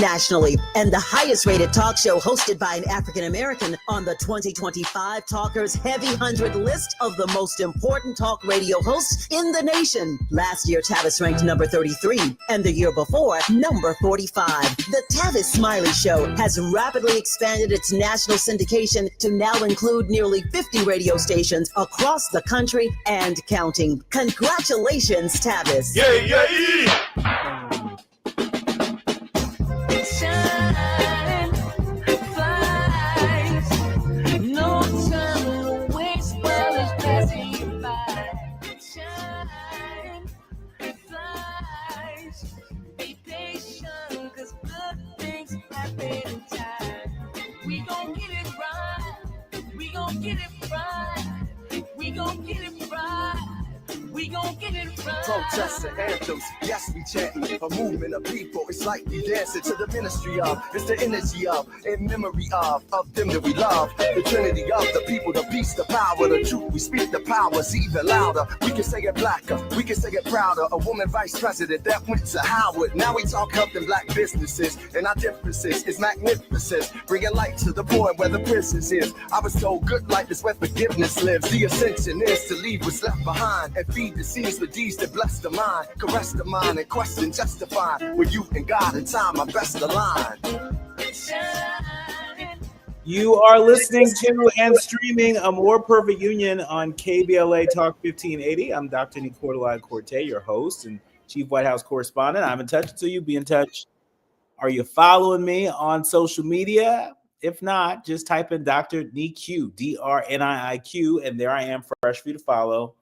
nationally, and the highest rated talk show hosted by an African American on the 2025 Talkers Heavy 100 list of the most important talk radio hosts in the nation. Last year, Tavis ranked number 33, and the year before, number 45. The Tavis Smiley Show has rapidly expanded its national syndication to now include nearly 50 radio stations across the country and counting. Congratulations, Tavis. Yeah. Shine, flies, no time to waste while it's passing you by. Shine, flies, be patient, 'cause good things happen in time. We gon' get it right, we gon' get it right, we gon' get it right. We gon' get it right. Protests and anthems, yes, we chanting. A movement of people, it's like we dancing to the ministry of. It's the energy of, in memory of them that we love. The trinity of the people, the peace, the power, the truth. We speak the powers even louder. We can say it blacker, we can say it prouder. A woman vice president that went to Howard. Now we talk helping black businesses, and our differences is magnificent. Bringing light to the point where the princess is. I was told good life is where forgiveness lives. The ascension is to leave what's left behind and feed the seeds with deeds that bless the mind, caress the mind, and question justify with you and God in time are best aligned. You are listening to and streaming A More Perfect Union on KBLA Talk 1580. I'm Dr. Nii-Quartelai Quartey, your host and Chief White House correspondent. I'm in touch until you be in touch. Are you following me on social media? If not, just type in Dr. Nii-Q, DRNIIQ, and there I am, fresh for you to follow.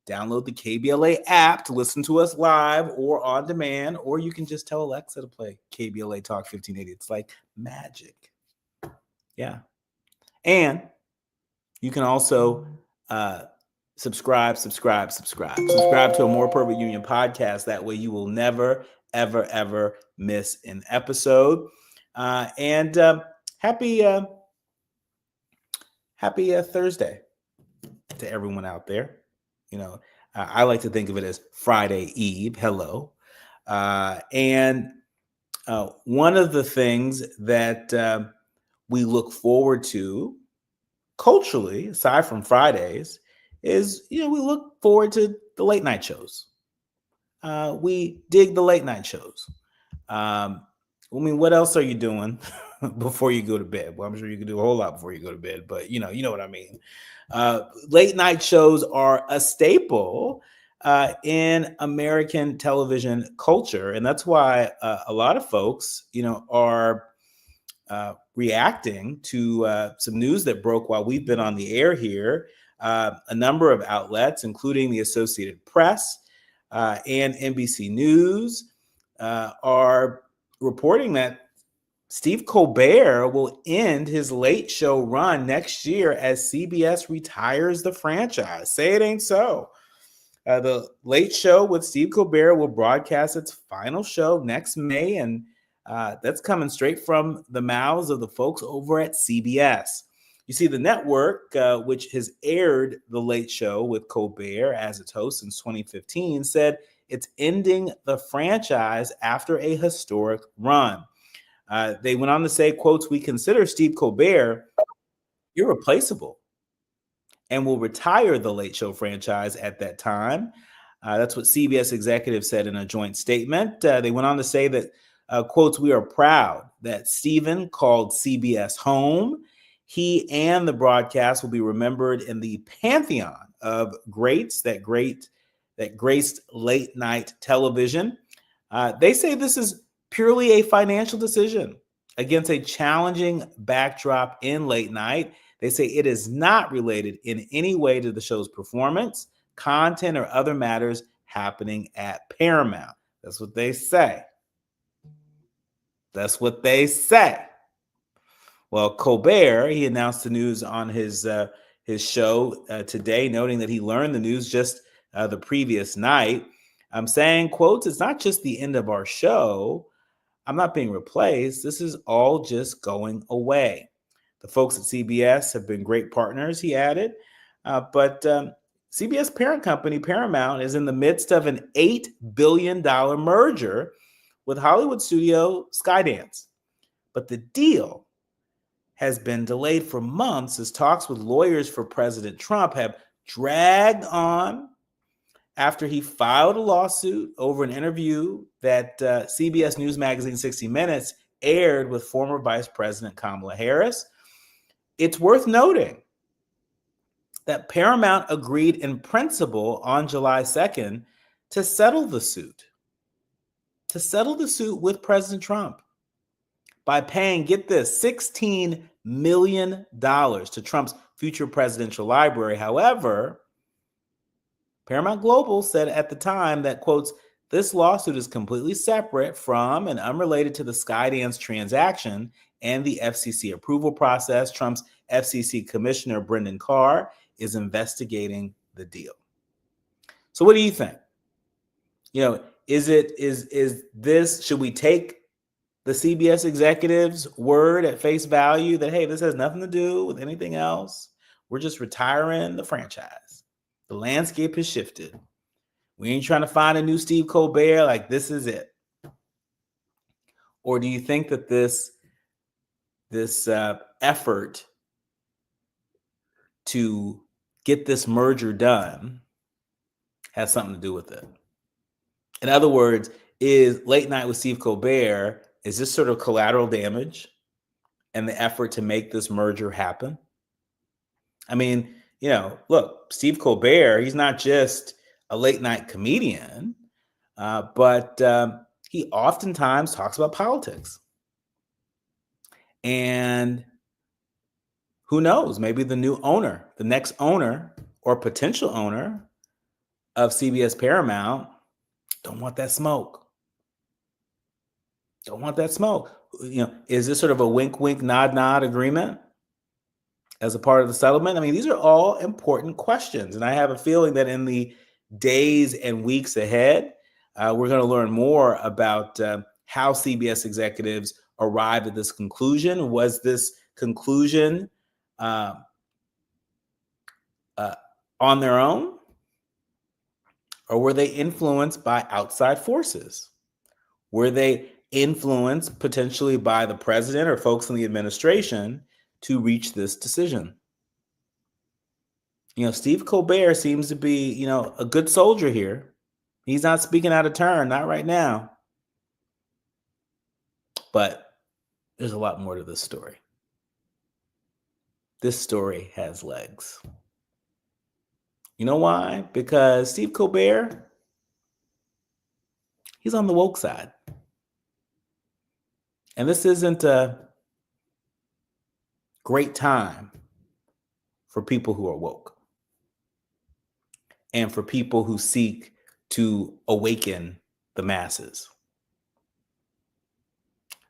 Download the KBLA app to listen to us live or on demand, or you can just tell Alexa to play KBLA Talk 1580. It's like magic. Yeah. And you can also subscribe to A More Perfect Union podcast. That way you will never, ever miss an episode. And happy Thursday to everyone out there. You know, I like to think of it as Friday Eve. Hello. And one of the things that we look forward to culturally, aside from Fridays, is, we look forward to the late night shows. We dig the late night shows. What else are you doing before you go to bed? Well, I'm sure you can do a whole lot before you go to bed, but you know what I mean. Late night shows are a staple in American television culture, and that's why a lot of folks, are reacting to some news that broke while we've been on the air here. A number of outlets, including the Associated Press and NBC News, are reporting that Steve Colbert will end his late show run next year as CBS retires the franchise. Say it ain't so. The Late Show with Steve Colbert will broadcast its final show next May, and that's coming straight from the mouths of the folks over at CBS. You see, the network, which has aired The Late Show with Colbert as its host since 2015, said it's ending the franchise after a historic run. They went on to say, quotes, "We consider Steve Colbert irreplaceable and will retire the Late Show franchise at that time." That's what CBS executives said in a joint statement. They went on to say that, quotes, "We are proud that Stephen called CBS home. He and the broadcast will be remembered in the pantheon of greats that graced late night television." They say this is purely a financial decision against a challenging backdrop in late night. They say it is not related in any way to the show's performance, content, or other matters happening at Paramount. That's what they say. Well, Colbert, he announced the news on his show today, noting that he learned the news just the previous night. I'm saying, quotes, "It's not just the end of our show. I'm not being replaced. This is all just going away. The folks at CBS have been great partners," he added. But CBS parent company Paramount is in the midst of an $8 billion merger with Hollywood studio Skydance. But the deal has been delayed for months as talks with lawyers for President Trump have dragged on after he filed a lawsuit over an interview that CBS News magazine 60 Minutes aired with former Vice President Kamala Harris. It's worth noting that Paramount agreed in principle on July 2nd to settle the suit with President Trump by paying, get this, $16 million to Trump's future presidential library. However, Paramount Global said at the time that, quotes, this lawsuit is completely separate from and unrelated to the Skydance transaction and the FCC approval process. Trump's FCC Commissioner Brendan Carr is investigating the deal. So what do you think? Is this, should we take the CBS executive's word at face value that, hey, this has nothing to do with anything else? We're just retiring the franchise. The landscape has shifted. We ain't trying to find a new Steve Colbert, like this is it. Or do you think that this effort to get this merger done has something to do with it? In other words, is Late Night with Steve Colbert, is this sort of collateral damage in the effort to make this merger happen? I mean, look, Steve Colbert, he's not just a late night comedian, but he oftentimes talks about politics. And who knows, maybe the new owner, the next owner or potential owner of CBS Paramount don't want that smoke. Don't want that smoke. Is this sort of a wink, wink, nod, nod agreement as a part of the settlement? I mean, these are all important questions. And I have a feeling that in the days and weeks ahead, we're going to learn more about how CBS executives arrived at this conclusion. Was this conclusion on their own? Or were they influenced by outside forces? Were they influenced potentially by the president or folks in the administration to reach this decision? Steve Colbert seems to be, a good soldier here. He's not speaking out of turn, not right now. But there's a lot more to this story. This story has legs. You know why? Because Steve Colbert, he's on the woke side. And this isn't a great time for people who are woke and for people who seek to awaken the masses.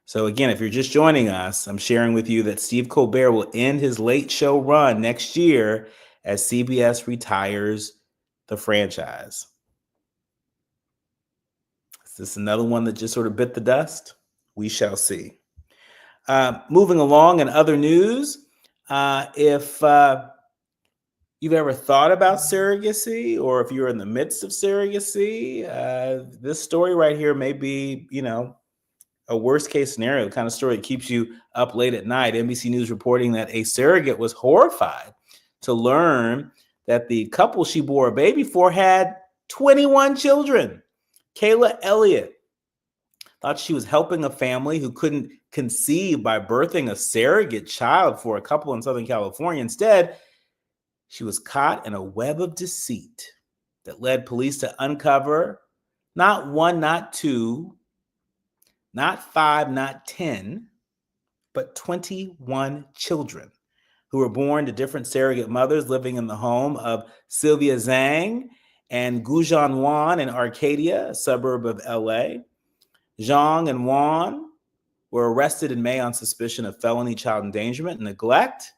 So again, if you're just joining us, I'm sharing with you that Steve Colbert will end his late show run next year as CBS retires the franchise. Is this another one that just sort of bit the dust? We shall see. Moving along in other news, if you've ever thought about surrogacy, or if you're in the midst of surrogacy, this story right here may be, a worst case scenario, the kind of story that keeps you up late at night. NBC News reporting that a surrogate was horrified to learn that the couple she bore a baby for had 21 children. Kayla Elliott thought she was helping a family who couldn't conceive by birthing a surrogate child for a couple in Southern California. Instead, she was caught in a web of deceit that led police to uncover not one, not two, not 5, not 10, but 21 children who were born to different surrogate mothers living in the home of Sylvia Zhang and Gujan Wan in Arcadia, a suburb of LA. Zhang and Wan were arrested in May on suspicion of felony child endangerment and neglect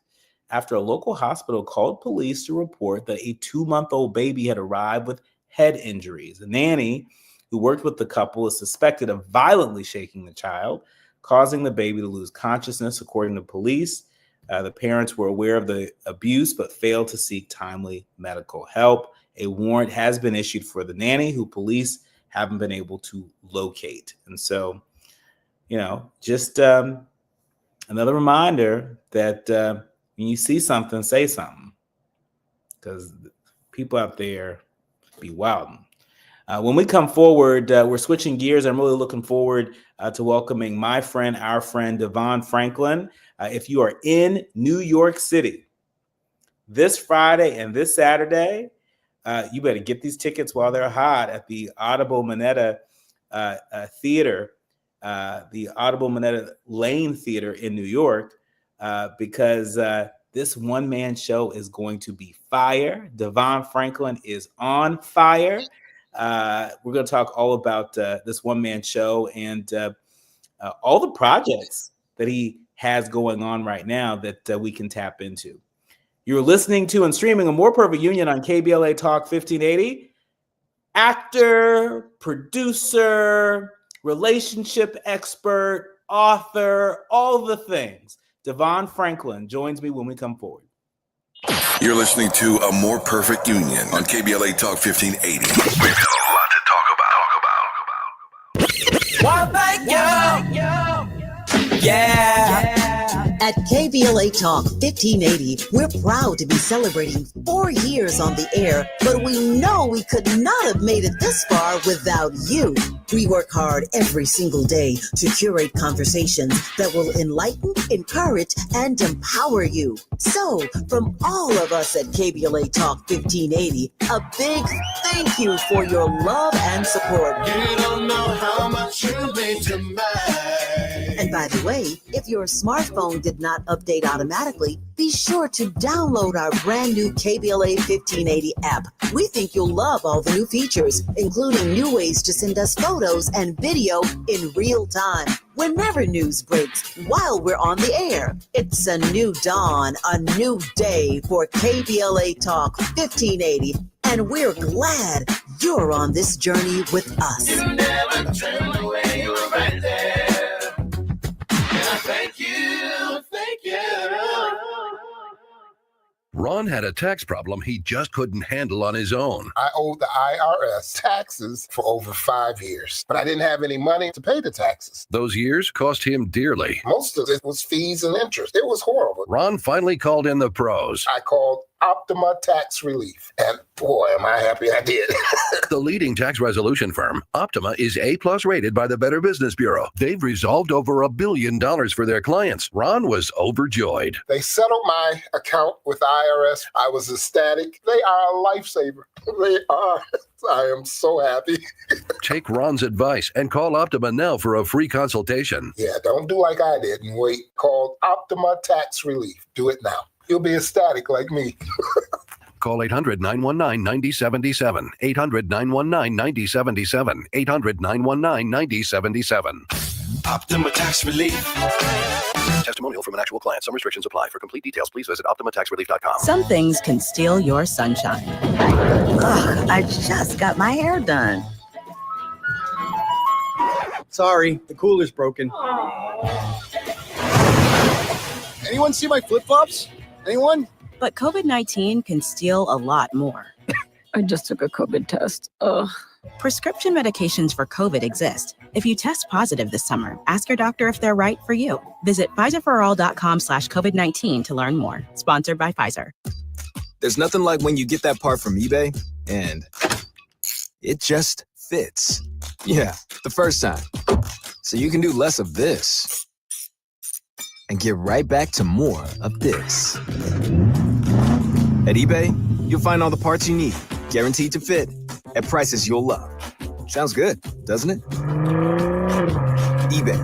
after a local hospital called police to report that a 2-month-old baby had arrived with head injuries. A nanny who worked with the couple is suspected of violently shaking the child, causing the baby to lose consciousness, according to police. The parents were aware of the abuse but failed to seek timely medical help. A warrant has been issued for the nanny, who police haven't been able to locate. And so, just another reminder that when you see something, say something, because people out there be wilding. When we come forward, we're switching gears. I'm really looking forward to welcoming our friend, DeVon Franklin. If you are in New York City this Friday and this Saturday, you better get these tickets while they're hot at the Audible Minetta Theater, the Audible Minetta Lane Theater in New York, because this one-man show is going to be fire. DeVon Franklin is on fire. We're going to talk all about this one-man show and all the projects that he has going on right now that we can tap into. You're listening to and streaming A More Perfect Union on KBLA Talk 1580. Actor, producer, relationship expert, author, all the things. DeVon Franklin joins me when we come forward. You're listening to A More Perfect Union on KBLA Talk 1580. We've got a lot to talk about. Well, thank you. Yeah. At KBLA Talk 1580, we're proud to be celebrating 4 years on the air, but we know we could not have made it this far without you. We work hard every single day to curate conversations that will enlighten, encourage, and empower you. So, from all of us at KBLA Talk 1580, a big thank you for your love and support. You don't know how much you mean to me. And by the way, if your smartphone did not update automatically, be sure to download our brand new KBLA 1580 app. We think you'll love all the new features, including new ways to send us photos and video in real time. Whenever news breaks, while we're on the air, it's a new dawn, a new day for KBLA Talk 1580. And we're glad you're on this journey with us. You never turned away, you were right there. And I thank you, thank you. Ron had a tax problem he just couldn't handle on his own. I owed the IRS taxes for over 5 years, but I didn't have any money to pay the taxes. Those years cost him dearly. Most of it was fees and interest. It was horrible. Ron finally called in the pros. I called Optima Tax Relief, and boy, am I happy I did. The leading tax resolution firm, Optima, is A+ rated by the Better Business Bureau. They've resolved over $1 billion for their clients. Ron was overjoyed. They settled my account with IRS. I was ecstatic. They are a lifesaver. They are. I am so happy. Take Ron's advice and call Optima now for a free consultation. Yeah, don't do like I did and wait. Call Optima Tax Relief. Do it now. You'll be ecstatic like me. Call 800-919-9077. 800-919-9077. 800-919-9077. Optima Tax Relief. Testimonial from an actual client. Some restrictions apply. For complete details, please visit OptimaTaxRelief.com. Some things can steal your sunshine. Ugh, I just got my hair done. Sorry, the cooler's broken. Anyone see my flip-flops? Anyone? But COVID-19 can steal a lot more. I just took a COVID test. Ugh. Prescription medications for COVID exist. If you test positive this summer, ask your doctor if they're right for you. Visit PfizerForAll.com/COVID-19 to learn more. Sponsored by Pfizer. There's nothing like when you get that part from eBay and it just fits. Yeah, the first time. So you can do less of this and get right back to more of this. At eBay, you'll find all the parts you need, guaranteed to fit, at prices you'll love. Sounds good, doesn't it? eBay,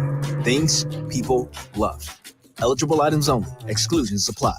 things people love. Eligible items only. Exclusions apply.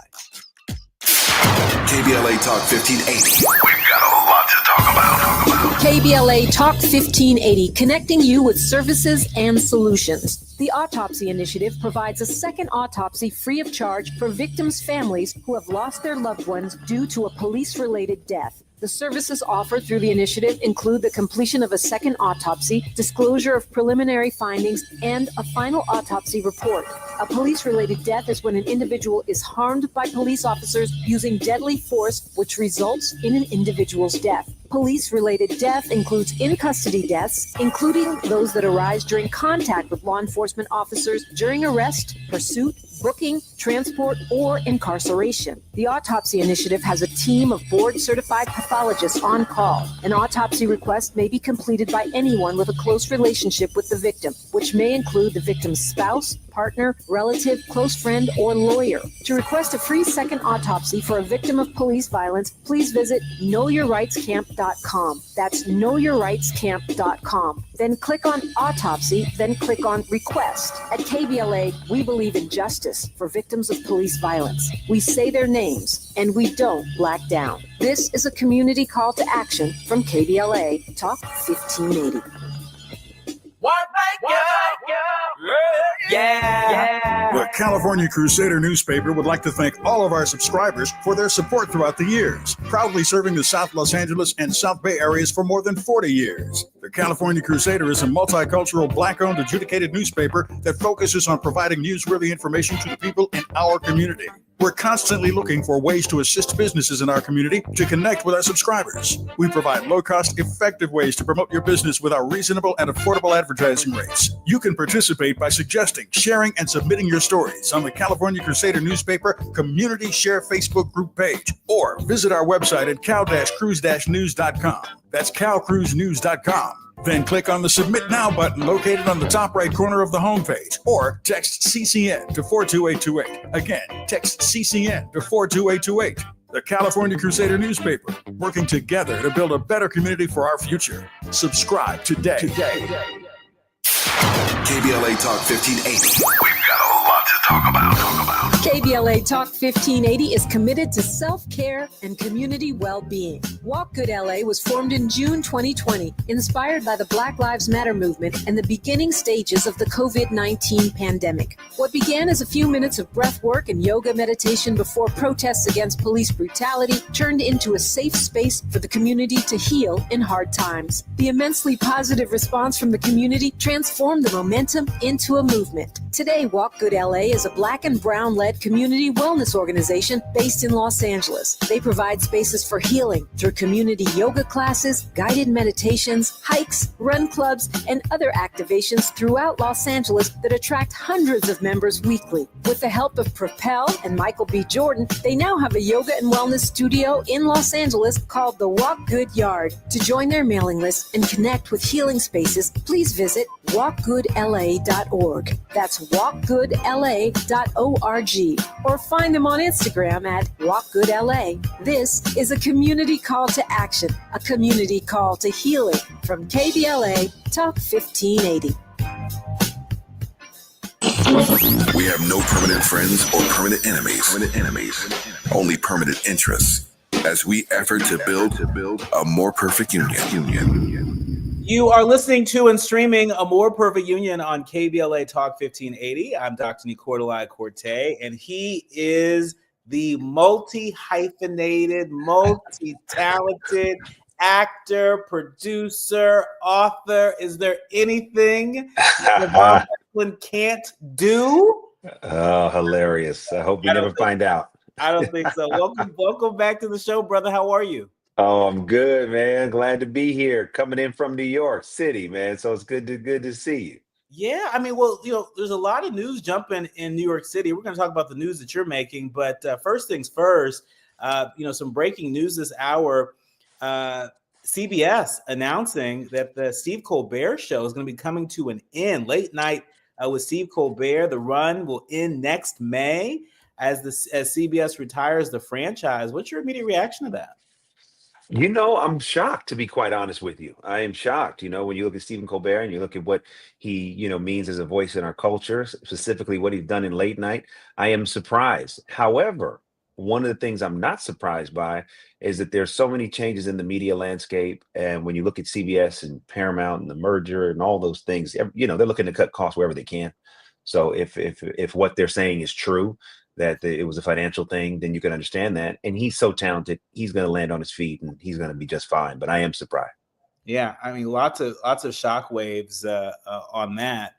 KBLA Talk 1580. We've got a lot to talk about. KBLA Talk 1580, connecting you with services and solutions. The Autopsy Initiative provides a second autopsy free of charge for victims' families who have lost their loved ones due to a police-related death. The services offered through the initiative include the completion of a second autopsy, disclosure of preliminary findings, and a final autopsy report. A police-related death is when an individual is harmed by police officers using deadly force, which results in an individual's death. Police-related death includes in-custody deaths, including those that arise during contact with law enforcement officers during arrest, pursuit, booking, transport, or incarceration. The Autopsy Initiative has a team of board-certified pathologists on call. An autopsy request may be completed by anyone with a close relationship with the victim, which may include the victim's spouse, partner, relative, close friend, or lawyer. To request a free second autopsy for a victim of police violence, please visit knowyourrightscamp.com. That's knowyourrightscamp.com. Then click on Autopsy, then click on Request. At KBLA, we believe in justice for victims of police violence. We say their names, and we don't black down. This is a community call to action from KBLA Talk 1580. The California Crusader newspaper would like to thank all of our subscribers for their support throughout the years, proudly serving the South Los Angeles and South Bay areas for more than 40 years. The California Crusader is a multicultural, Black-owned, adjudicated newspaper that focuses on providing newsworthy information to the people in our community. We're constantly looking for ways to assist businesses in our community to connect with our subscribers. We provide low-cost, effective ways to promote your business with our reasonable and affordable advertising rates. You can participate by suggesting, sharing, and submitting your stories on the California Crusader newspaper Community Share Facebook group page, or visit our website at cal-cruise-news.com. That's calcruisenews.com. Then click on the Submit Now button located on the top right corner of the homepage, or text CCN to 42828. Again, text CCN to 42828. The California Crusader newspaper, working together to build a better community for our future. Subscribe today. KBLA Talk 1580. We've got a lot to talk about. KBLA Talk 1580 is committed to self-care and community well-being. Walk Good LA was formed in June 2020, inspired by the Black Lives Matter movement and the beginning stages of the COVID-19 pandemic. What began as a few minutes of breath work and yoga meditation before protests against police brutality turned into a safe space for the community to heal in hard times. The immensely positive response from the community transformed the momentum into a movement. Today, Walk Good LA is a Black and Brown-led community wellness organization based in Los Angeles. They provide spaces for healing through community yoga classes, guided meditations, hikes, run clubs, and other activations throughout Los Angeles that attract hundreds of members weekly. With the help of Propel and Michael B. Jordan, they now have a yoga and wellness studio in Los Angeles called the Walk Good Yard. To join their mailing list and connect with healing spaces, please visit walkgoodla.org. That's walkgoodla.org. Or find them on Instagram at walkgoodla. This is a community call to action, a community call to healing from KBLA Talk 1580. We have no permanent friends or permanent enemies. Only permanent interests as we effort to build a more perfect union. You are listening to and streaming A More Perfect Union on KBLA Talk 1580. I'm Dr. Nii-Quartelai Quartey, and he is the multi-hyphenated, multi-talented actor, producer, author. Is there anything DeVon Franklin can't do? Oh, hilarious. I hope we never find out. I don't think so. Welcome back to the show, brother. How are you? Oh, I'm good, man. Glad to be here. Coming in from New York City, man. So it's good to see you. Yeah, I mean, well, there's a lot of news jumping in New York City. We're going to talk about the news that you're making, but first things first, some breaking news this hour. CBS announcing that the Steve Colbert Show is going to be coming to an end. Late night with Steve Colbert. The run will end next May as CBS retires the franchise. What's your immediate reaction to that? I'm shocked, to be quite honest with you. I am shocked. When you look at Stephen Colbert and you look at what he, means as a voice in our culture, specifically what he's done in late night, I am surprised. However, one of the things I'm not surprised by is that there's so many changes in the media landscape. And when you look at CBS and Paramount and the merger and all those things, they're looking to cut costs wherever they can. So if what they're saying is true, that it was a financial thing, then you can understand that. And he's so talented, he's going to land on his feet and he's going to be just fine. But I am surprised. Yeah, I mean, lots of shockwaves on that.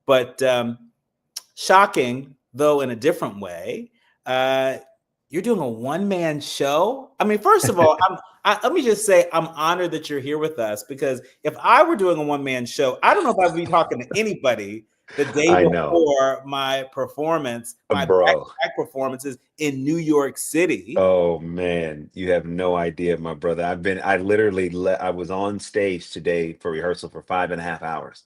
But shocking, though, in a different way. You're doing a one-man show? I mean, first of all, let me just say I'm honored that you're here with us, because if I were doing a one-man show, I don't know if I'd be talking to anybody the day I know, before my performance, my bro. back-to-back performances in New York City. Oh man, you have no idea, my brother. I was on stage today for rehearsal for 5.5 hours,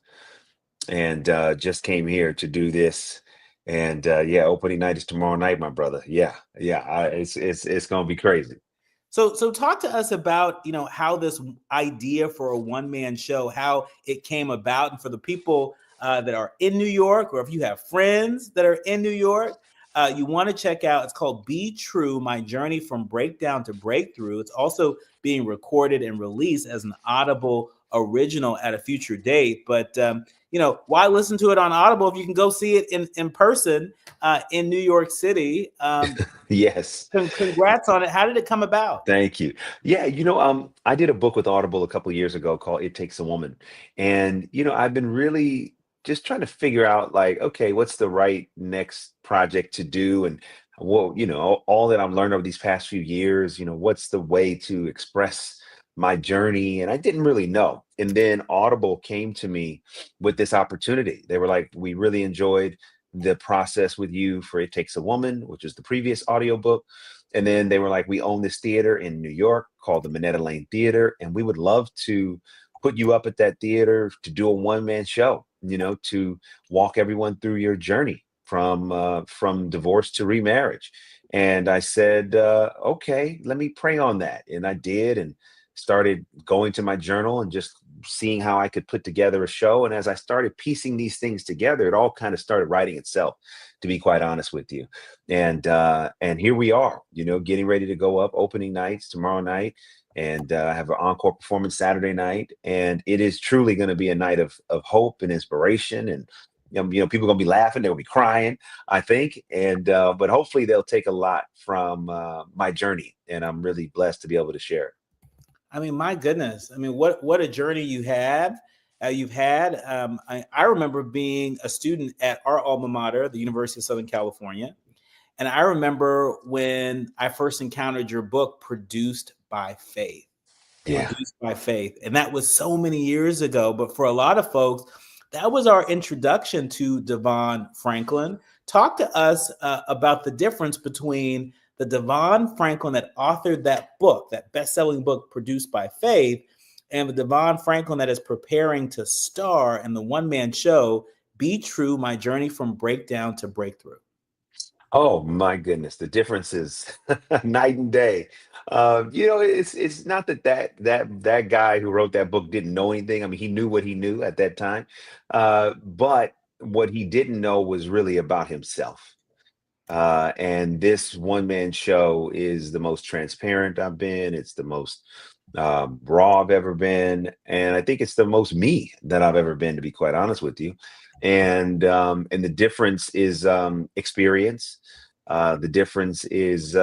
and just came here to do this. And yeah, opening night is tomorrow night, my brother. Yeah, yeah, it's gonna be crazy. So talk to us about, how this idea for a one-man show, how it came about, and for the people that are in New York, or if you have friends that are in New York, you want to check out. It's called "Be True: My Journey from Breakdown to Breakthrough." It's also being recorded and released as an Audible original at a future date. But why listen to it on Audible if you can go see it in person in New York City? Yes. Congrats on it. How did it come about? Thank you. Yeah, I did a book with Audible a couple years ago called "It Takes a Woman," and I've been really just trying to figure out, like, okay, what's the right next project to do, and all that I've learned over these past few years. What's the way to express my journey, and I didn't really know. And then Audible came to me with this opportunity. They were like, "We really enjoyed the process with you for It Takes a Woman," which is the previous audiobook. And then they were like, "We own this theater in New York called the Minetta Lane Theater, and we would love to put you up at that theater to do a one-man show, to walk everyone through your journey from divorce to remarriage." And I said, okay, let me pray on that. And I did, and started going to my journal and just seeing how I could put together a show. And as I started piecing these things together, it all kind of started writing itself, to be quite honest with you. And here we are, getting ready to go up opening nights tomorrow night, and I have an encore performance Saturday night. And it is truly going to be a night of hope and inspiration. And people are going to be laughing, they'll be crying, I think. And but hopefully they'll take a lot from my journey, and I'm really blessed to be able to share it. I mean, my goodness. I mean, what a journey you have. You've had. I remember being a student at our alma mater, the University of Southern California, and I remember when I first encountered your book, Produced by Faith. Yeah. Produced by Faith, and that was so many years ago. But for a lot of folks, that was our introduction to DeVon Franklin. Talk to us about the difference between the DeVon Franklin that authored that book, that best-selling book, Produced by Faith, and the DeVon Franklin that is preparing to star in the one-man show, Be True: My Journey from Breakdown to Breakthrough. Oh my goodness, the difference is night and day. It's not that guy who wrote that book didn't know anything. I mean, he knew what he knew at that time, but what he didn't know was really about himself. And this one-man show is the most transparent I've been. It's the most raw I've ever been, and I think it's the most me that I've ever been, to be quite honest with you. And the difference is experience. The difference is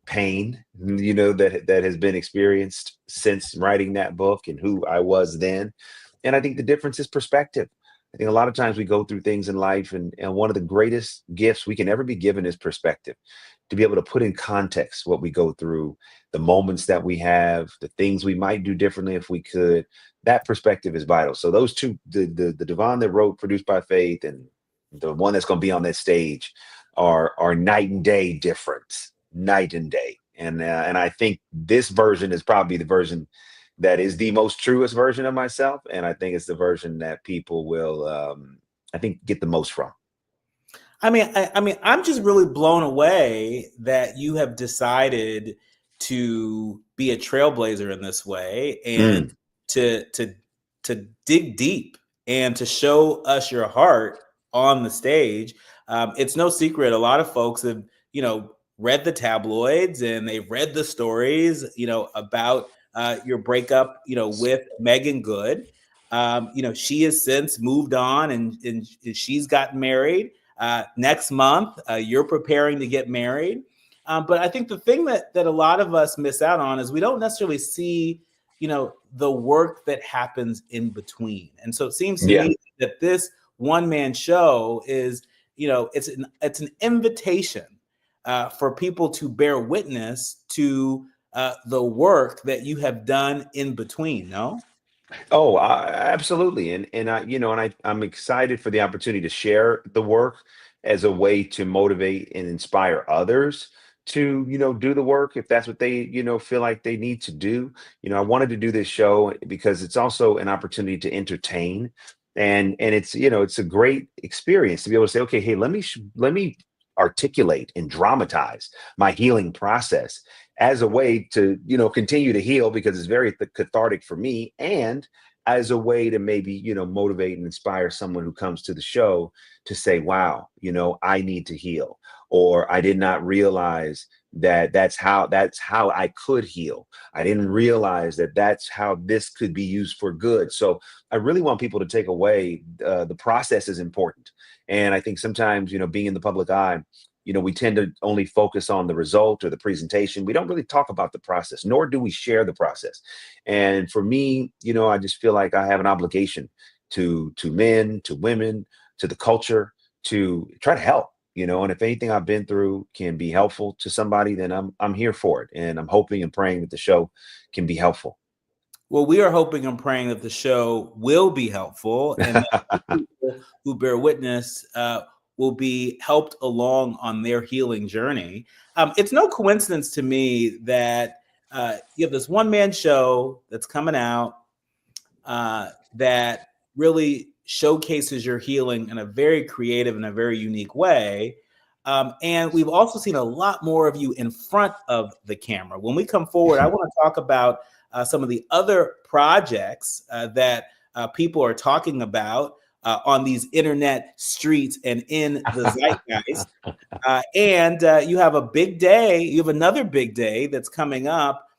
pain, that has been experienced since writing that book, and who I was then. And I think the difference is perspective. I think a lot of times we go through things in life, and one of the greatest gifts we can ever be given is perspective, to be able to put in context what we go through, the moments that we have, the things we might do differently if we could. That perspective is vital. So those two, the DeVon that wrote Produced by Faith, and the one that's going to be on that stage, are night and day difference, night and day. And I think this version is probably the version that is the most truest version of myself, and I think it's the version that people will, I think, get the most from. I mean, I'm just really blown away that you have decided to be a trailblazer in this way, and to dig deep and to show us your heart on the stage. It's no secret, a lot of folks have, read the tabloids, and they've read the stories, about your breakup, with Megan Good. She has since moved on, and she's gotten married. Next month, you're preparing to get married. But I think the thing that a lot of us miss out on is we don't necessarily see, the work that happens in between. And so it seems to me that this one-man show is, it's an invitation for people to bear witness to the work that you have done in between, no? Oh, absolutely. I'm excited for the opportunity to share the work as a way to motivate and inspire others to, do the work if that's what they, feel like they need to do. I wanted to do this show because it's also an opportunity to entertain, and it's a great experience to be able to say, okay, hey, let me articulate and dramatize my healing process as a way to, continue to heal, because it's very cathartic for me, and as a way to maybe, motivate and inspire someone who comes to the show to say, wow, I need to heal, or I did not realize that's how I could heal. I didn't realize that's how this could be used for good. So I really want people to take away the process is important. And I think sometimes, being in the public eye, we tend to only focus on the result or the presentation. We don't really talk about the process, nor do we share the process. And for me, I just feel like I have an obligation to men, to women, to the culture, to try to help, and if anything I've been through can be helpful to somebody, then I'm here for it. And I'm hoping and praying that the show can be helpful. Well, we are hoping and praying that the show will be helpful, and that people who bear witness will be helped along on their healing journey. It's no coincidence to me that you have this one-man show that's coming out that really showcases your healing in a very creative and a very unique way. And we've also seen a lot more of you in front of the camera. When we come forward, I want to talk about some of the other projects that people are talking about on these internet streets and in the zeitgeist. And you have a big day. You have another big day that's coming up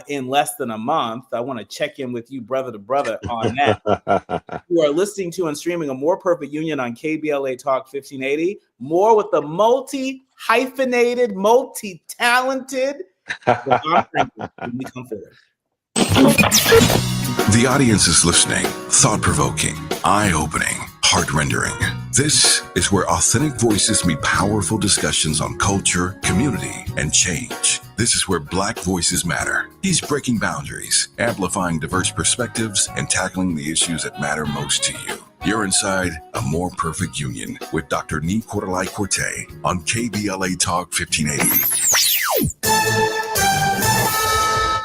in less than a month. I want to check in with you, brother to brother, on that. You are listening to and streaming A More Perfect Union on KBLA Talk 1580. More with the multi-hyphenated, multi-talented DeVon Franklin when we come forward. The audience is listening, thought-provoking, eye-opening, heart-rendering. This is where authentic voices meet powerful discussions on culture, community, and change. This is where Black voices matter. He's breaking boundaries, amplifying diverse perspectives, and tackling the issues that matter most to you. You're inside A More Perfect Union with Dr. Nii-Quartelai Quartey on KBLA Talk 1580.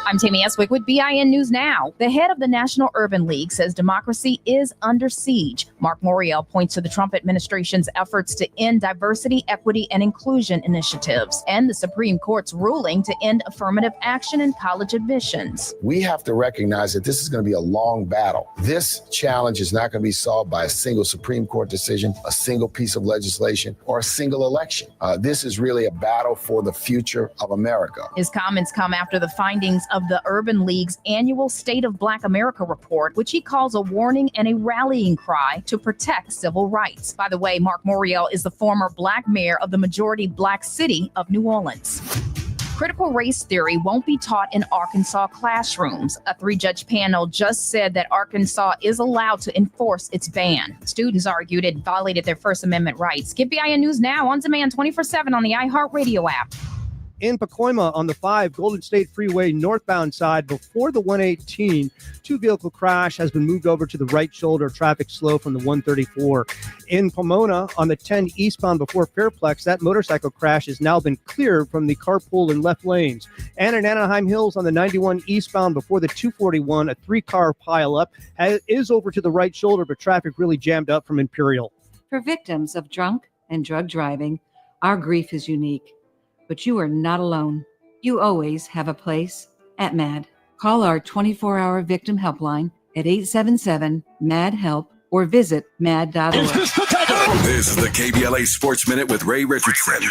I'm Tammy Eswick with BIN News Now. The head of the National Urban League says democracy is under siege. Mark Morial points to the Trump administration's efforts to end diversity, equity, and inclusion initiatives, and the Supreme Court's ruling to end affirmative action in college admissions. We have to recognize that this is going to be a long battle. This challenge is not going to be solved by a single Supreme Court decision, a single piece of legislation, or a single election. This is really a battle for the future of America. His comments come after the findings of the Urban League's annual State of Black America report, which he calls a warning and a rallying cry to protect civil rights. By the way, Mark Morial is the former Black mayor of the majority Black city of New Orleans. Critical race theory won't be taught in Arkansas classrooms. A 3-judge panel just said that Arkansas is allowed to enforce its ban. Students argued it violated their First Amendment rights. Get BIN News Now on demand 24/7 on the iHeartRadio app. In Pacoima on the 5 Golden State Freeway northbound side before the 118, 2-vehicle crash has been moved over to the right shoulder. Traffic slow from the 134. In Pomona on the 10 eastbound before Fairplex, that motorcycle crash has now been cleared from the carpool and left lanes. And in Anaheim Hills on the 91 eastbound before the 241, a 3-car pileup is over to the right shoulder, but traffic really jammed up from Imperial. For victims of drunk and drug driving, our grief is unique. But you are not alone. You always have a place at MAD. Call our 24-hour victim helpline at 877-MAD-HELP or visit mad.org. This is the KBLA Sports Minute with Ray Richardson.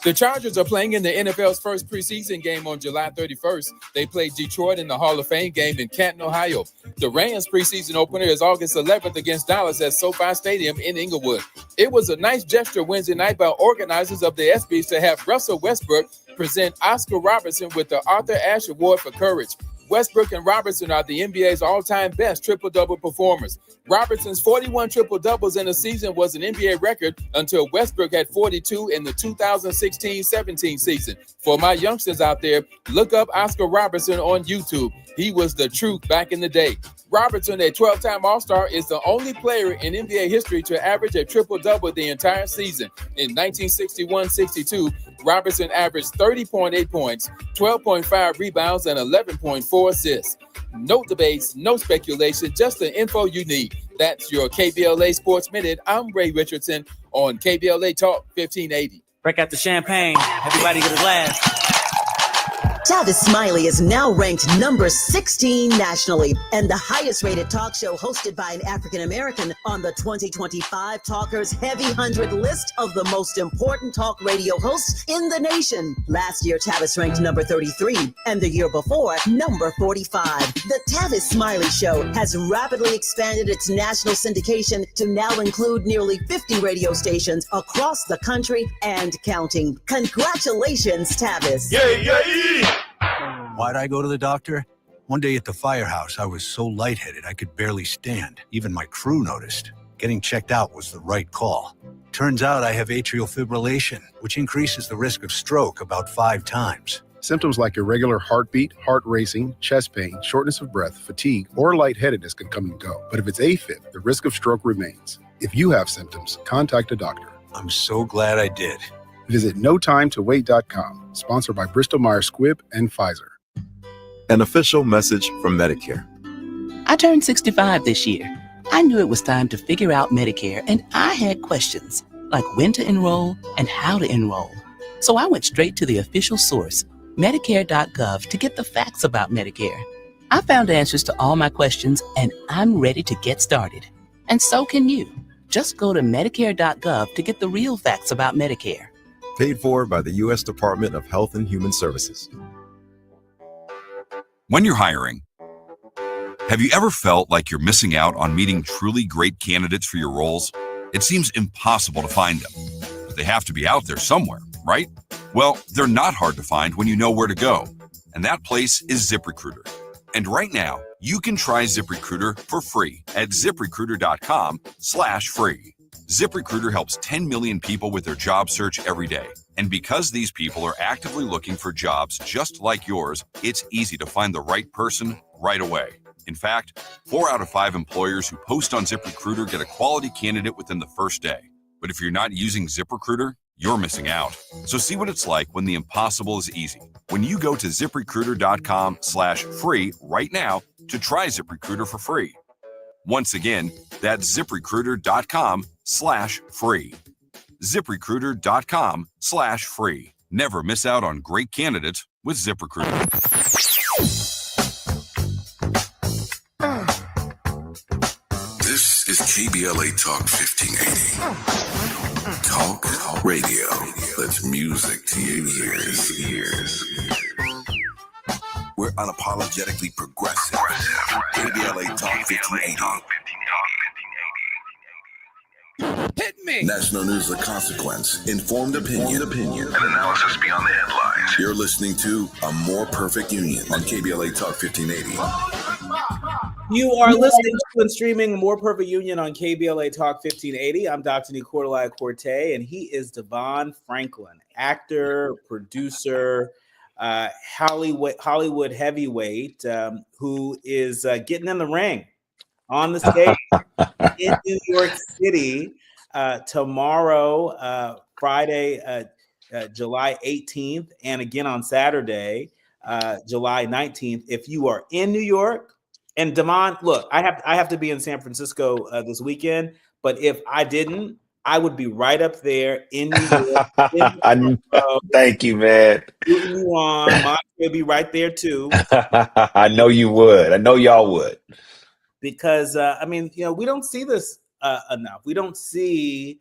The Chargers are playing in the NFL's first preseason game on July 31st. They play Detroit in the Hall of Fame game in Canton, Ohio. The Rams' preseason opener is August 11th against Dallas at SoFi Stadium in Inglewood. It was a nice gesture Wednesday night by organizers of the ESPYs to have Russell Westbrook present Oscar Robertson with the Arthur Ashe Award for Courage. Westbrook and Robertson are the NBA's all-time best triple-double performers. Robertson's 41 triple-doubles in a season was an NBA record until Westbrook had 42 in the 2016-17 season. For my youngsters out there, look up Oscar Robertson on YouTube. He was the truth back in the day. Robertson, a 12-time All-Star, is the only player in NBA history to average a triple-double the entire season. In 1961-62, Robertson averaged 30.8 points, 12.5 rebounds, and 11.4 assists. No debates, no speculation, just the info you need. That's your KBLA Sports Minute. I'm Ray Richardson on KBLA Talk 1580. Break out the champagne. Everybody get a glass. Tavis Smiley is now ranked number 16 nationally and the highest rated talk show hosted by an African American on the 2025 Talkers Heavy 100 list of the most important talk radio hosts in the nation. Last year, Tavis ranked number 33 and the year before, number 45. The Tavis Smiley Show has rapidly expanded its national syndication to now include nearly 50 radio stations across the country and counting. Congratulations, Tavis. Yay! Why'd I go to the doctor? One day at the firehouse, I was so lightheaded I could barely stand. Even my crew noticed. Getting checked out was the right call. Turns out I have atrial fibrillation, which increases the risk of stroke about 5 times. Symptoms like irregular heartbeat, heart racing, chest pain, shortness of breath, fatigue, or lightheadedness can come and go. But if it's AFib, the risk of stroke remains. If you have symptoms, contact a doctor. I'm so glad I did. Visit notimetowait.com, sponsored by Bristol-Myers Squibb and Pfizer. An official message from Medicare. I turned 65 this year. I knew it was time to figure out Medicare, and I had questions, like when to enroll and how to enroll. So I went straight to the official source, Medicare.gov, to get the facts about Medicare. I found answers to all my questions, and I'm ready to get started. And so can you. Just go to Medicare.gov to get the real facts about Medicare. Paid for by the U.S. Department of Health and Human Services. When you're hiring, have you ever felt like you're missing out on meeting truly great candidates for your roles? It seems impossible to find them, but they have to be out there somewhere, right? Well, they're not hard to find when you know where to go, and that place is ZipRecruiter. And right now, you can try ZipRecruiter for free at ZipRecruiter.com/free. ZipRecruiter helps 10 million people with their job search every day. And because these people are actively looking for jobs just like yours, it's easy to find the right person right away. In fact, 4 out of 5 employers who post on ZipRecruiter get a quality candidate within the first day. But if you're not using ZipRecruiter, you're missing out. So see what it's like when the impossible is easy. When you go to ZipRecruiter.com/free right now to try ZipRecruiter for free. Once again, that's ZipRecruiter.com/free. ZipRecruiter.com/free. Never miss out on great candidates with ZipRecruiter. This is KBLA Talk 1580. Talk radio. That's music to your ears. We're unapologetically progressive. KBLA Talk 1580. Hit me! National news of consequence, informed opinion, and analysis beyond the headlines. You're listening to A More Perfect Union on KBLA Talk 1580. You are listening to and streaming More Perfect Union on KBLA Talk 1580. I'm Dr. Nii-Quartelai Quartey, and he is DeVon Franklin, actor, producer, Hollywood heavyweight, who is getting in the ring on the stage in New York City tomorrow, Friday, July 18th, and again on Saturday, July 19th. If you are in New York, and DeVon, look, I have to be in San Francisco this weekend, but if I didn't, I would be right up there in New York. Thank you, man. Rooting you on. Mine will be right there too. I know you would. I know y'all would. Because we don't see this enough. We don't see,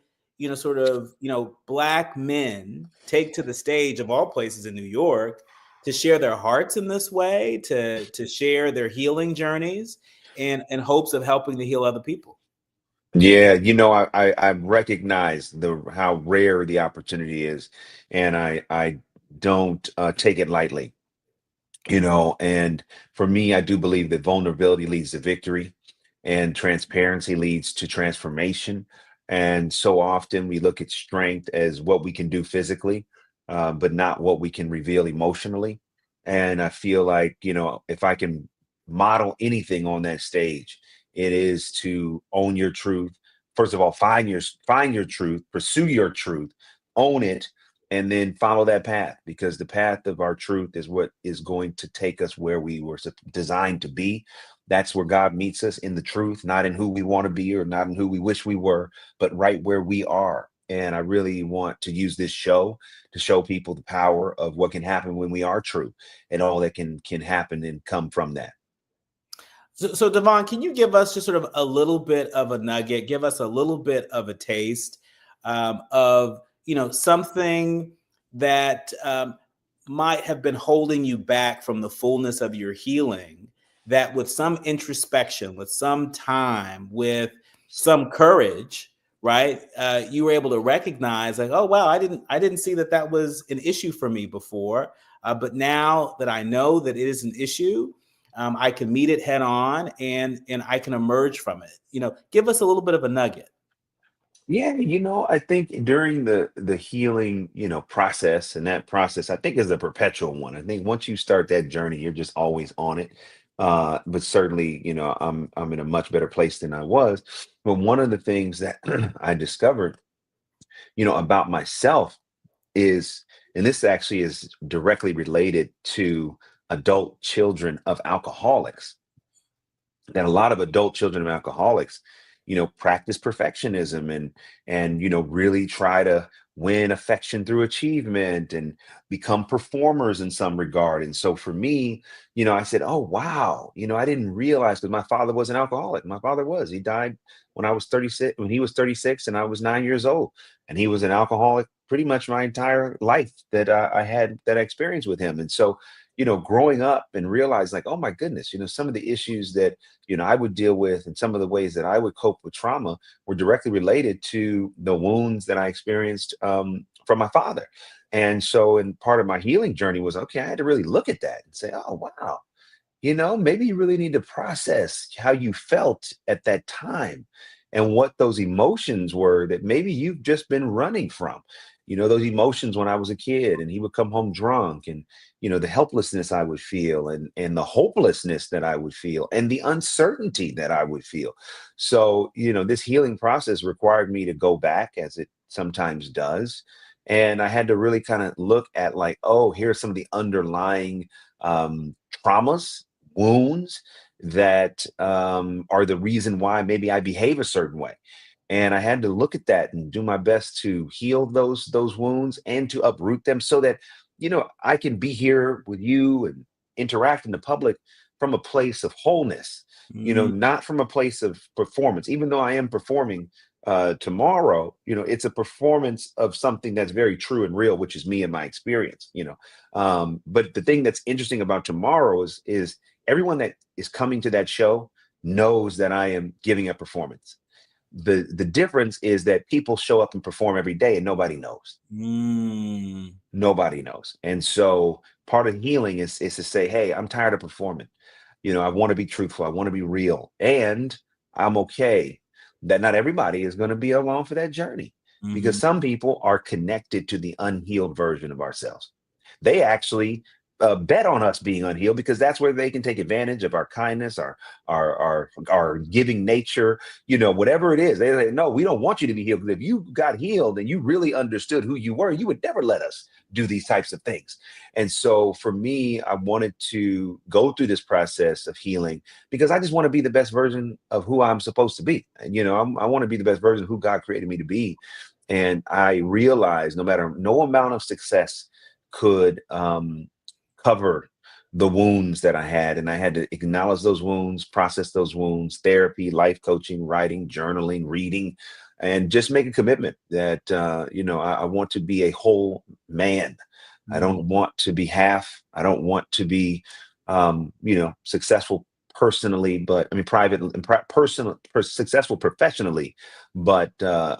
Black men take to the stage of all places in New York to share their hearts in this way, to share their healing journeys and in hopes of helping to heal other people. Yeah, I recognize how rare the opportunity is, and I don't take it lightly. And for me, I do believe that vulnerability leads to victory. and transparency leads to transformation. And so often we look at strength as what we can do physically, but not what we can reveal emotionally. And I feel like, if I can model anything on that stage, it is to own your truth. First of all, find your truth, pursue your truth, own it, and then follow that path, because the path of our truth is what is going to take us where we were designed to be. That's where God meets us, in the truth, not in who we want to be or not in who we wish we were, but right where we are. And I really want to use this show to show people the power of what can happen when we are true, and all that can happen and come from that. So DeVon, can you give us just sort of a little bit of a nugget, give us a little bit of a taste of, something that might have been holding you back from the fullness of your healing, that with some introspection, with some time, with some courage, right, you were able to recognize, like, oh, wow, I didn't see that was an issue for me before. But now that I know that it is an issue, I can meet it head on, and I can emerge from it. Give us a little bit of a nugget. Yeah, I think during the healing, process, and that process, I think, is a perpetual one. I think once you start that journey, you're just always on it. But certainly, I'm in a much better place than I was. But one of the things that I discovered, about myself is, and this actually is directly related to adult children of alcoholics, that a lot of adult children of alcoholics, practice perfectionism and really try to win affection through achievement and become performers in some regard. And so for me, I said, oh, wow, I didn't realize, because my father was an alcoholic. He died when I was 36, when he was 36 and I was 9 years old. And he was an alcoholic pretty much my entire life that I had that experience with him. And so, growing up and realize, like, oh my goodness, some of the issues that, I would deal with, and some of the ways that I would cope with trauma were directly related to the wounds that I experienced from my father. And so, and part of my healing journey was, okay, I had to really look at that and say, oh, wow, maybe you really need to process how you felt at that time and what those emotions were that maybe you've just been running from. Those emotions when I was a kid and he would come home drunk, and, the helplessness I would feel, and the hopelessness that I would feel, and the uncertainty that I would feel. So, this healing process required me to go back, as it sometimes does. And I had to really kind of look at, like, oh, here's some of the underlying traumas, wounds that are the reason why maybe I behave a certain way. And I had to look at that and do my best to heal those wounds and to uproot them, so that, I can be here with you and interact in the public from a place of wholeness, not from a place of performance. Even though I am performing tomorrow, it's a performance of something that's very true and real, which is me and my experience, but the thing that's interesting about tomorrow is everyone that is coming to that show knows that I am giving a performance. The difference is that people show up and perform every day and nobody knows. Nobody knows. And so part of healing is to say, hey, I'm tired of performing. I want to be truthful. I want to be real. And I'm okay that not everybody is going to be along for that journey, because some people are connected to the unhealed version of ourselves. They actually bet on us being unhealed, because that's where they can take advantage of our kindness, our giving nature, whatever it is. They say, no, we don't want you to be healed, because if you got healed and you really understood who you were, you would never let us do these types of things. And so for me, I wanted to go through this process of healing, because I just want to be the best version of who I'm supposed to be. And, I want to be the best version of who God created me to be. And I realized no amount of success could cover the wounds that I had. And I had to acknowledge those wounds, process those wounds, therapy, life coaching, writing, journaling, reading, and just make a commitment that, I want to be a whole man. I don't want to be half. I don't want to be, successful personally, but successful professionally, but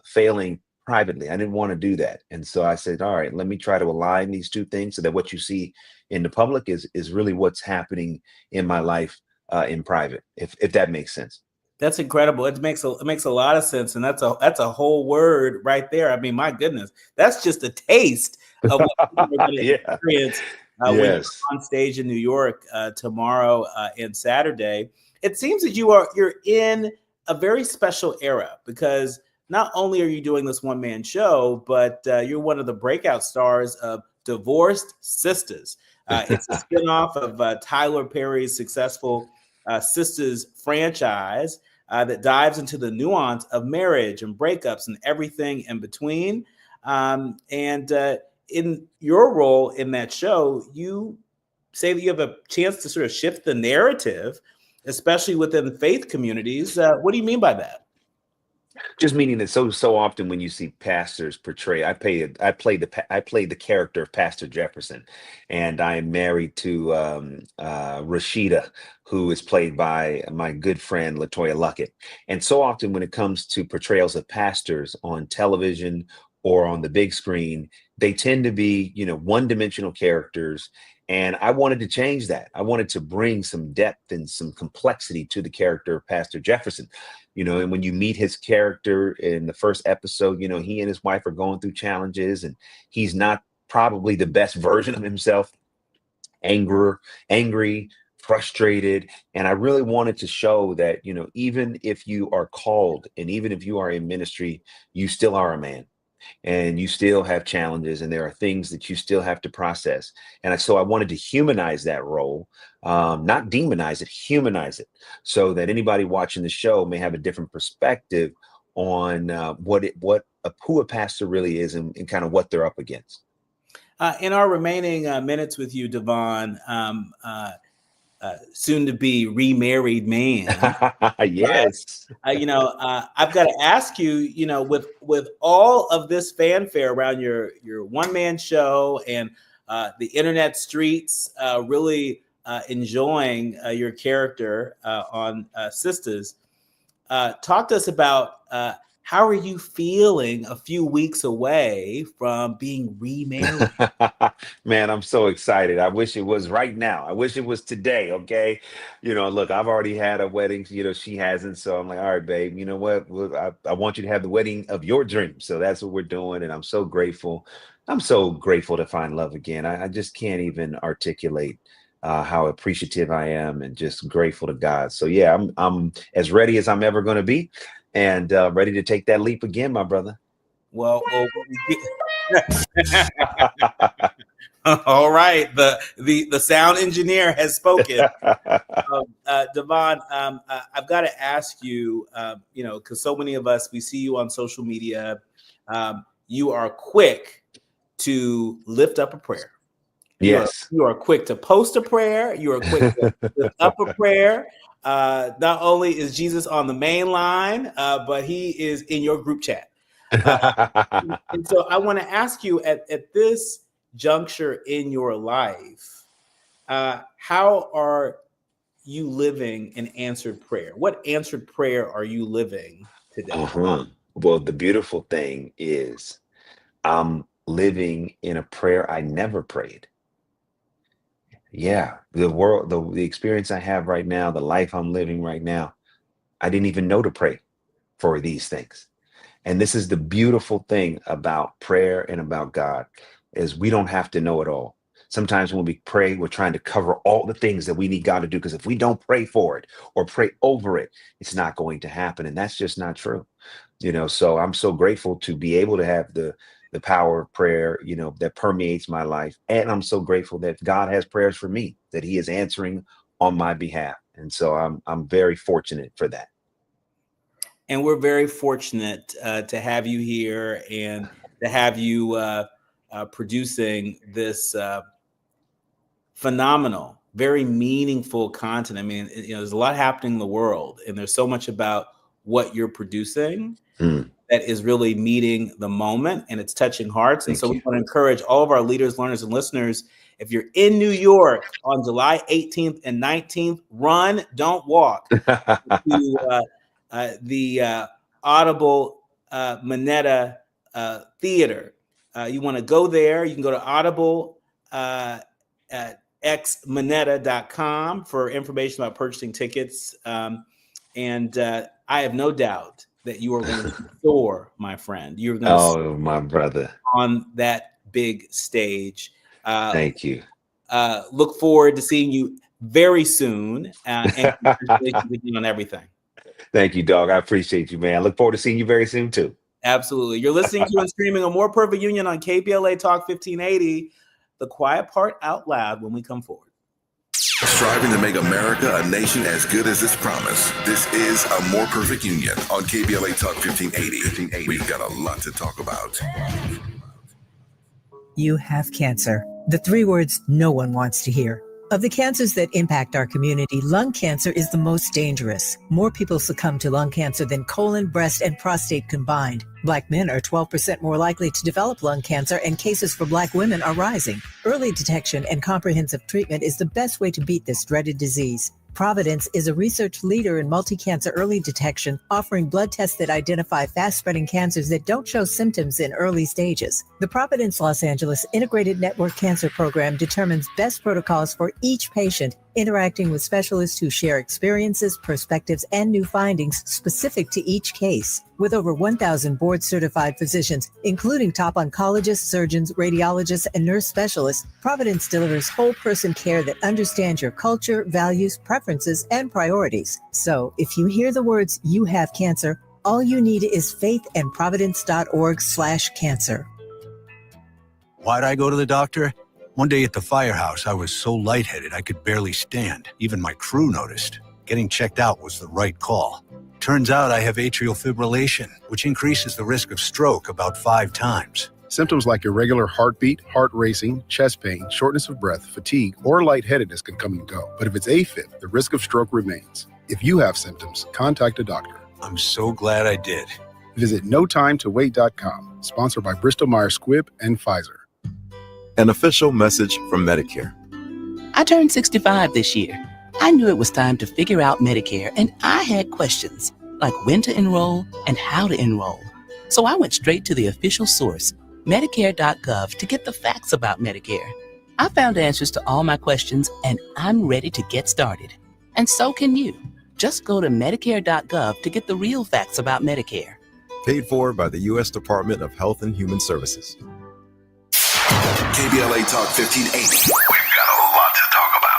failing privately. I didn't want to do that. And so I said, all right, let me try to align these two things so that what you see in the public is really what's happening in my life in private, if that makes sense. That's incredible. It makes a lot of sense, and that's a whole word right there. I mean, my goodness, that's just a taste of what we're going to Yeah. experience when you're Yes. on stage in New York tomorrow and Saturday. It seems that you're in a very special era, because not only are you doing this one-man show, but you're one of the breakout stars of Divorced Sisters. It's a spinoff of Tyler Perry's successful Sisters franchise that dives into the nuance of marriage and breakups and everything in between. In your role in that show, you say that you have a chance to sort of shift the narrative, especially within faith communities. What do you mean by that? Just meaning that so often when you see pastors portray, I played the character of Pastor Jefferson, and I am married to Rashida, who is played by my good friend Latoya Luckett. And so often when it comes to portrayals of pastors on television or on the big screen, they tend to be, one-dimensional characters. And I wanted to change that. I wanted to bring some depth and some complexity to the character of Pastor Jefferson. And when you meet his character in the first episode, he and his wife are going through challenges, and he's not probably the best version of himself, angry, frustrated. And I really wanted to show that, even if you are called and even if you are in ministry, you still are a man. And you still have challenges, and there are things that you still have to process. And so I wanted to humanize that role, not demonize it, humanize it, so that anybody watching the show may have a different perspective on who a pastor really is and kind of what they're up against. In our remaining minutes with you, DeVon, soon to be remarried man. Yes. I've got to ask you, with all of this fanfare around your one-man show and the internet streets really enjoying your character on Sisters, talk to us about how are you feeling a few weeks away from being remarried? Man, I'm so excited. I wish it was right now. I wish it was today. Okay. Look, I've already had a wedding, she hasn't. So I'm like, all right, babe, you know what? I want you to have the wedding of your dreams. So that's what we're doing. And I'm so grateful. I'm so grateful to find love again. I just can't even articulate how appreciative I am and just grateful to God. So yeah, I'm as ready as I'm ever going to be, and ready to take that leap again, my brother. Well, all right. The sound engineer has spoken. DeVon, I've got to ask you, because so many of us, we see you on social media. You are quick to lift up a prayer. Yes. You are quick to post a prayer. You are quick to lift up a prayer. Not only is Jesus on the main line, but he is in your group chat. And so I want to ask you at this juncture in your life, how are you living an answered prayer? What answered prayer are you living today? Well, the beautiful thing is I'm living in a prayer I never prayed. Yeah, the experience I have right now, the life I'm living right now, I didn't even know to pray for these things. And this is the beautiful thing about prayer and about God, is we don't have to know it all. Sometimes when we pray, we're trying to cover all the things that we need God to do, because if we don't pray for it or pray over it, it's not going to happen. And that's just not true. So I'm so grateful to be able to have the power of prayer, that permeates my life. And I'm so grateful that God has prayers for me, that he is answering on my behalf. And so I'm very fortunate for that. And we're very fortunate to have you here and to have you producing this phenomenal, very meaningful content. I mean, there's a lot happening in the world, and there's so much about what you're producing that is really meeting the moment, and it's touching hearts. And so we want to encourage all of our leaders, learners, and listeners, if you're in New York on July 18th and 19th, run, don't walk, to the Audible Minetta Theater. You want to go there. You can go to Audible xminetta.com for information about purchasing tickets. And I have no doubt that you are going to soar, my friend. You're going to Oh, my brother. on that big stage. Thank you. Look forward to seeing you very soon. And congratulations again on everything. Thank you, dog. I appreciate you, man. I look forward to seeing you very soon, too. Absolutely. You're listening to and streaming A More Perfect Union on KBLA Talk 1580. The quiet part out loud when we come forward. Striving to make America a nation as good as its promise. This is A More Perfect Union on KBLA Talk 1580. We've got a lot to talk about. You have cancer. The 3 words no one wants to hear. Of the cancers that impact our community, lung cancer is the most dangerous. More people succumb to lung cancer than colon, breast, and prostate combined. Black men are 12% more likely to develop lung cancer, and cases for Black women are rising. Early detection and comprehensive treatment is the best way to beat this dreaded disease. Providence is a research leader in multi-cancer early detection, offering blood tests that identify fast-spreading cancers that don't show symptoms in early stages. The Providence Los Angeles Integrated Network Cancer Program determines best protocols for each patient, interacting with specialists who share experiences, perspectives, and new findings specific to each case. With over 1,000 board-certified physicians, including top oncologists, surgeons, radiologists, and nurse specialists, Providence delivers whole-person care that understands your culture, values, preferences, and priorities. So, if you hear the words, "you have cancer," all you need is faith and providence.org/cancer. Why'd I go to the doctor? One day at the firehouse, I was so lightheaded I could barely stand. Even my crew noticed. Getting checked out was the right call. Turns out I have atrial fibrillation, which increases the risk of stroke about 5 times. Symptoms like irregular heartbeat, heart racing, chest pain, shortness of breath, fatigue, or lightheadedness can come and go. But if it's AFib, the risk of stroke remains. If you have symptoms, contact a doctor. I'm so glad I did. Visit notimetowait.com, sponsored by Bristol-Myers Squibb and Pfizer. An official message from Medicare. I turned 65 this year. I knew it was time to figure out Medicare, and I had questions, like when to enroll and how to enroll. So I went straight to the official source, Medicare.gov, to get the facts about Medicare. I found answers to all my questions, and I'm ready to get started. And so can you. Just go to Medicare.gov to get the real facts about Medicare. Paid for by the U.S. Department of Health and Human Services. KBLA Talk 1580. We've got a lot to talk about.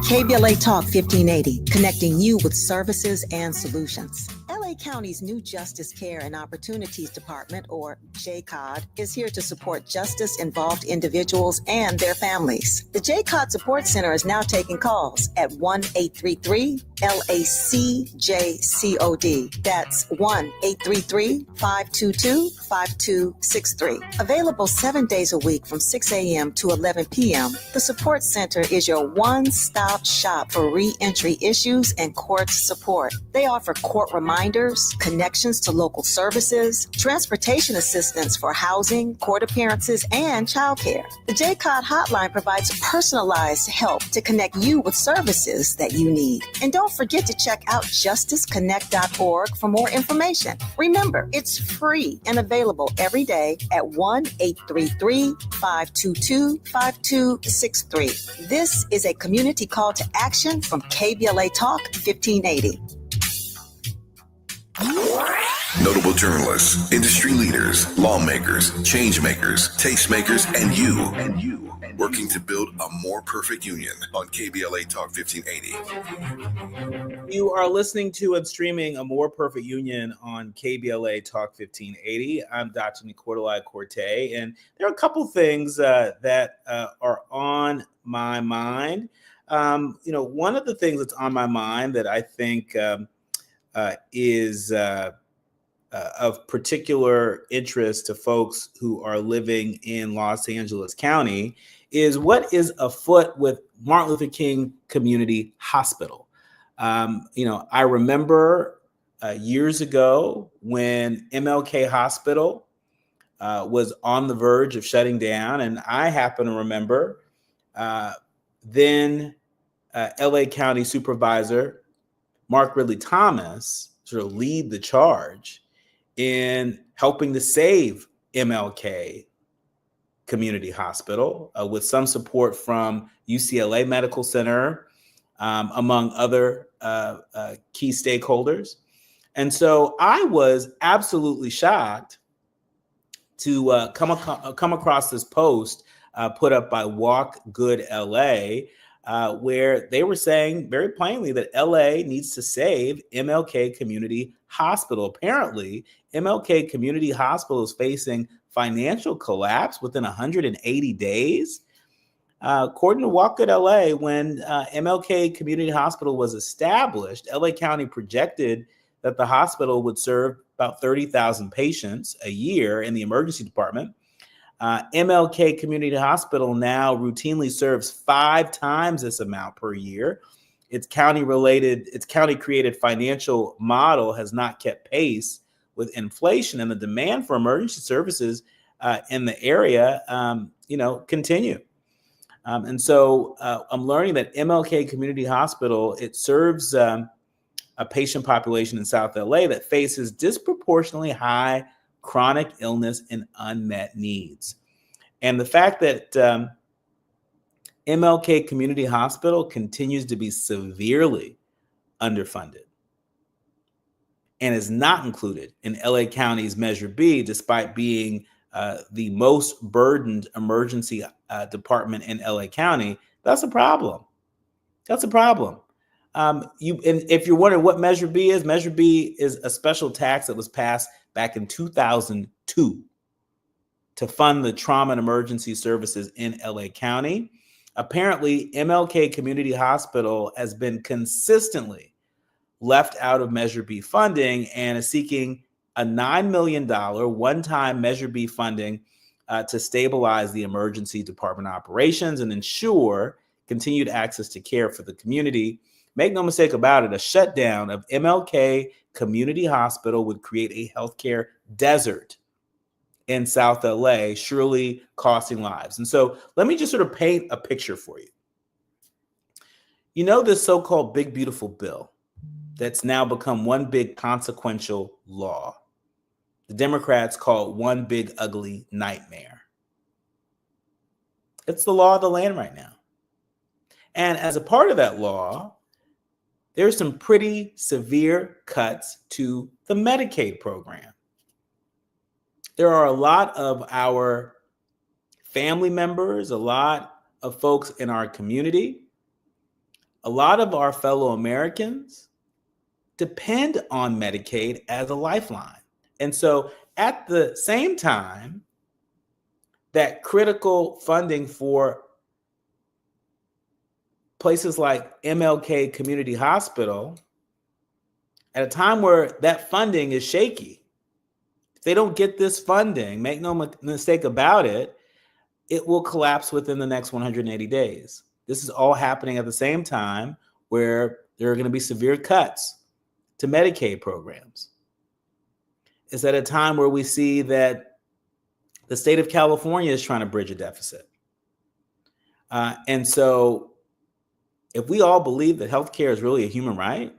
KBLA Talk 1580, connecting you with services and solutions. LA County's new Justice Care and Opportunities Department, or JCOD, is here to support justice-involved individuals and their families. The JCOD Support Center is now taking calls at 1-833-LACJCOD. That's 1-833-522-5263. Available 7 days a week from 6 a.m. to 11 p.m., the Support Center is your one-stop shop for re-entry issues and court support. They offer court reminders, connections to local services, transportation assistance for housing, court appearances, and childcare. The JCOD hotline provides personalized help to connect you with services that you need. And don't forget to check out justiceconnect.org for more information. Remember, it's free and available every day at 1-833-522-5263. This is a community call to action from KBLA Talk 1580. Notable journalists, industry leaders, lawmakers, change makers, tastemakers, and you working to build a more perfect union on KBLA Talk 1580. You are listening to and streaming A More Perfect Union on KBLA Talk 1580. I'm Dr. Nii-Quartelai Quartey, and there are a couple things that are on my mind. One of the things that's on my mind that I think is of particular interest to folks who are living in Los Angeles County is what is afoot with Martin Luther King Community Hospital. I remember years ago when MLK Hospital was on the verge of shutting down, and I happen to remember then LA County Supervisor Mark Ridley Thomas sort of lead the charge in helping to save MLK Community Hospital with some support from UCLA Medical Center among other key stakeholders. And so I was absolutely shocked to come across this post put up by Walk Good LA, where they were saying very plainly that LA needs to save MLK Community Hospital. Apparently, MLK Community Hospital is facing financial collapse within 180 days. According to Walk Good LA, when MLK Community Hospital was established, LA County projected that the hospital would serve about 30,000 patients a year in the emergency department. MLK Community Hospital now routinely serves 5 times this amount per year. Its county-created financial model has not kept pace with inflation, and the demand for emergency services in the area, continue. And so I'm learning that MLK Community Hospital, it serves a patient population in South LA that faces disproportionately high chronic illness and unmet needs. And the fact that MLK Community Hospital continues to be severely underfunded and is not included in LA County's Measure B, despite being the most burdened emergency department in LA County, that's a problem. That's a problem. And if you're wondering what Measure B is a special tax that was passed back in 2002 to fund the trauma and emergency services in LA County. Apparently, MLK Community Hospital has been consistently left out of Measure B funding and is seeking a $9 million one-time Measure B funding to stabilize the emergency department operations and ensure continued access to care for the community. Make no mistake about it, a shutdown of MLK Community Hospital would create a healthcare desert in South LA, surely costing lives. And so let me just sort of paint a picture for you. You know, this so-called big, beautiful bill that's now become one big consequential law. The Democrats call it one big, ugly nightmare. It's the law of the land right now. And as a part of that law, there's some pretty severe cuts to the Medicaid program. There are a lot of our family members, a lot of folks in our community, a lot of our fellow Americans depend on Medicaid as a lifeline. And so at the same time, that critical funding for places like MLK Community Hospital, at a time where that funding is shaky, if they don't get this funding, make no mistake about it, it will collapse within the next 180 days. This is all happening at the same time where there are going to be severe cuts to Medicaid programs. It's at a time where we see that the state of California is trying to bridge a deficit. And so if we all believe that healthcare is really a human right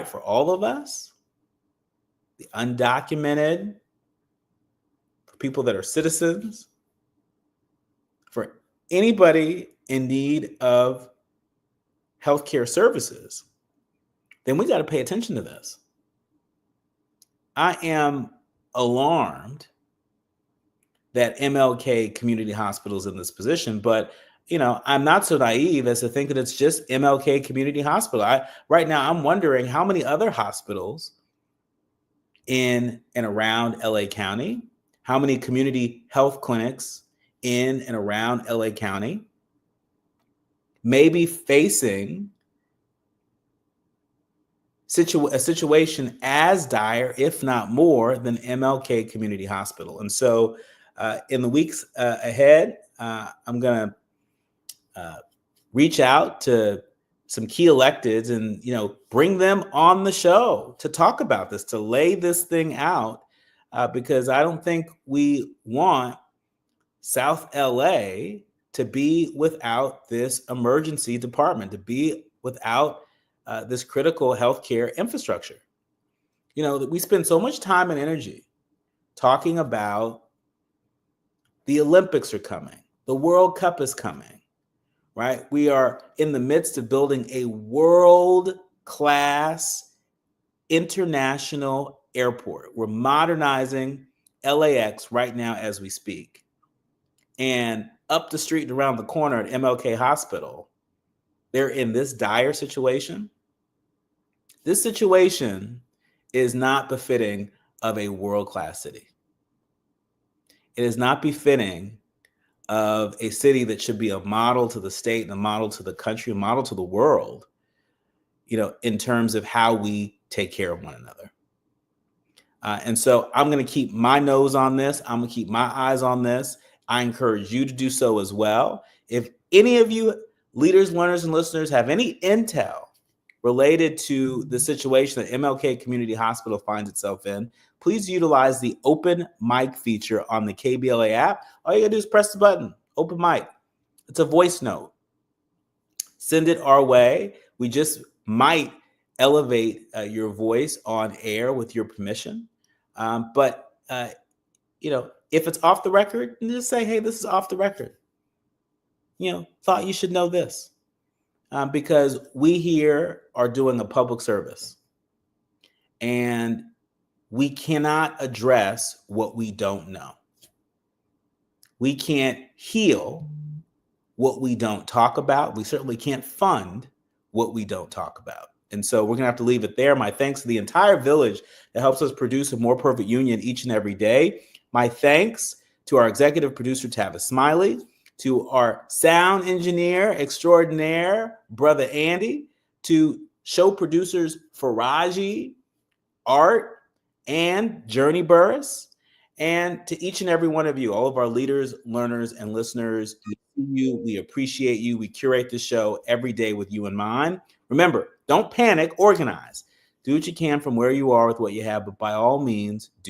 for all of us, the undocumented, for people that are citizens, for anybody in need of healthcare services, then we got to pay attention to this. I am alarmed that MLK Community Hospital is in this position, but I'm not so naive as to think that it's just MLK Community Hospital. Right now, I'm wondering how many other hospitals in and around LA County, how many community health clinics in and around LA County may be facing a situation as dire, if not more, than MLK Community Hospital. And so in the weeks ahead, I'm going to reach out to some key electeds and, bring them on the show to talk about this, to lay this thing out, because I don't think we want South LA to be without this emergency department, to be without this critical healthcare infrastructure. We spend so much time and energy talking about the Olympics are coming, the World Cup is coming. right? We are in the midst of building a world-class international airport. We're modernizing LAX right now as we speak. And up the street and around the corner at MLK Hospital, they're in this dire situation. This situation is not befitting of a world-class city. It is not befitting of a city that should be a model to the state and a model to the country, a model to the world, in terms of how we take care of one another. And so I'm going to keep my nose on this. I'm going to keep my eyes on this. I encourage you to do so as well. If any of you leaders, learners, and listeners have any intel related to the situation that MLK Community Hospital finds itself in, please utilize the open mic feature on the KBLA app. All you gotta do is press the button, open mic. It's a voice note. Send it our way. We just might elevate your voice on air with your permission. But if it's off the record, just say, hey, this is off the record. Thought you should know this. Because we here are doing a public service. And we cannot address what we don't know. We can't heal what we don't talk about. We certainly can't fund what we don't talk about. And so we're going to have to leave it there. My thanks to the entire village that helps us produce a more perfect union each and every day. My thanks to our executive producer, Tavis Smiley, to our sound engineer extraordinaire, Brother Andy, to show producers Faraji, Art, and Journey Burris, and to each and every one of you, all of our leaders, learners, and listeners. We see you, we appreciate you. We curate the show every day with you in mind. Remember, don't panic, organize. Do what you can from where you are with what you have, but by all means, do